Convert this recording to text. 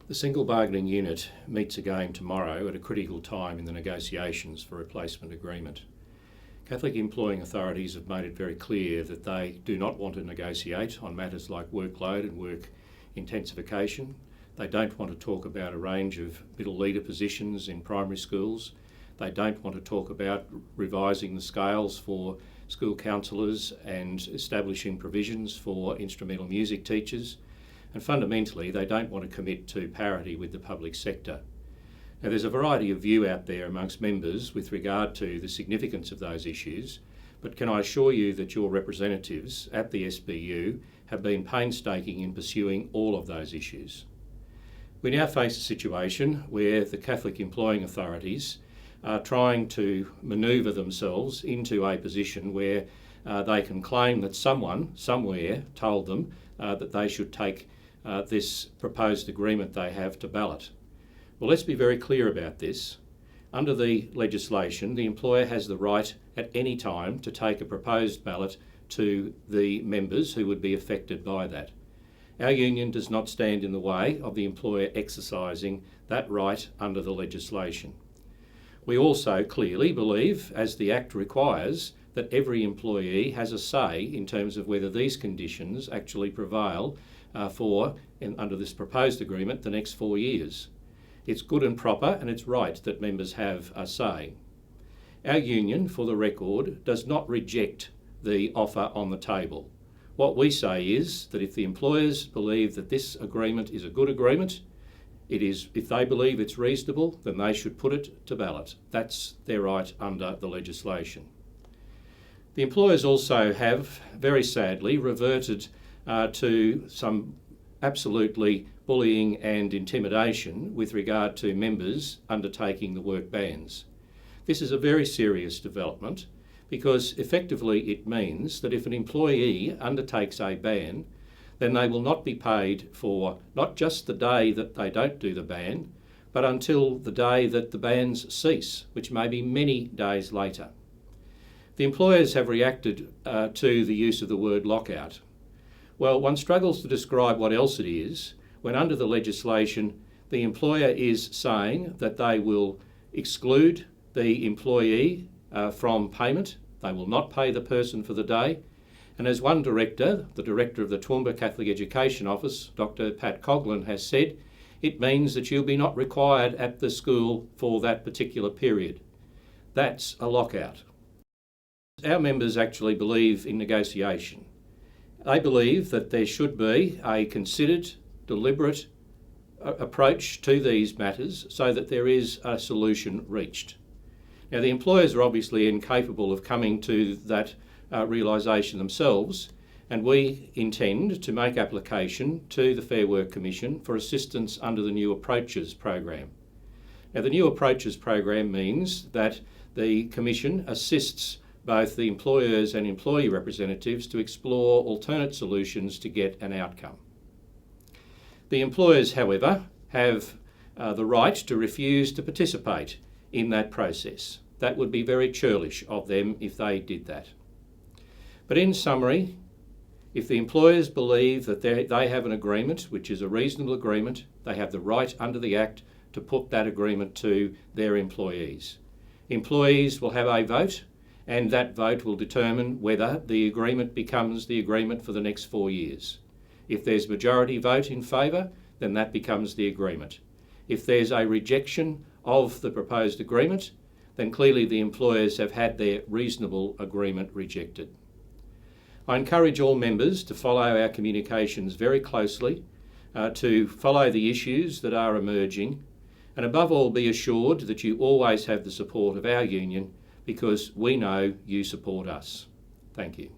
The single bargaining unit meets again tomorrow at a critical time in the negotiations for replacement agreement. Catholic employing authorities have made it very clear that they do not want to negotiate on matters like workload and work intensification. They don't want to talk about a range of middle leader positions in primary schools. They don't want to talk about revising the scales for school counsellors and establishing provisions for instrumental music teachers. And fundamentally, they don't want to commit to parity with the public sector. Now, there's a variety of view out there amongst members with regard to the significance of those issues, but can I assure you that your representatives at the SBU have been painstaking in pursuing all of those issues. We now face a situation where the Catholic employing authorities are trying to manoeuvre themselves into a position where they can claim that someone, somewhere, told them that they should take this proposed agreement they have to ballot. Well, let's be very clear about this. Under the legislation, the employer has the right at any time to take a proposed ballot to the members who would be affected by that. Our union does not stand in the way of the employer exercising that right under the legislation. We also clearly believe, as the Act requires, that every employee has a say in terms of whether these conditions actually prevail under this proposed agreement, the next 4 years. It's good and proper, and it's right that members have a say. Our union, for the record, does not reject the offer on the table. What we say is that if the employers believe that this agreement is a good agreement, if they believe it's reasonable, then they should put it to ballot. That's their right under the legislation. The employers also have, very sadly, reverted to some absolutely bullying and intimidation with regard to members undertaking the work bans. This is a very serious development because effectively it means that if an employee undertakes a ban, then they will not be paid for not just the day that they don't do the ban, but until the day that the bans cease, which may be many days later. The employers have reacted to the use of the word lockout. Well, one struggles to describe what else it is when under the legislation the employer is saying that they will exclude the employee from payment. They will not pay the person for the day. And as one director, the director of the Toowoomba Catholic Education Office, Dr. Pat Coughlin, has said, it means that you'll be not required at the school for that particular period. That's a lockout. Our members actually believe in negotiation. They believe that there should be a considered, deliberate approach to these matters so that there is a solution reached. Now, the employers are obviously incapable of coming to that realisation themselves, and we intend to make application to the Fair Work Commission for assistance under the New Approaches program. Now, the New Approaches program means that the Commission assists both the employers and employee representatives to explore alternate solutions to get an outcome. The employers, however, have the right to refuse to participate in that process. That would be very churlish of them if they did that. But in summary, if the employers believe that they have an agreement, which is a reasonable agreement, they have the right under the Act to put that agreement to their employees. Employees will have a vote, and that vote will determine whether the agreement becomes the agreement for the next 4 years. If there's majority vote in favour, then that becomes the agreement. If there's a rejection of the proposed agreement, then clearly the employers have had their reasonable agreement rejected. I encourage all members to follow our communications very closely, to follow the issues that are emerging, and above all be assured that you always have the support of our union because we know you support us. Thank you.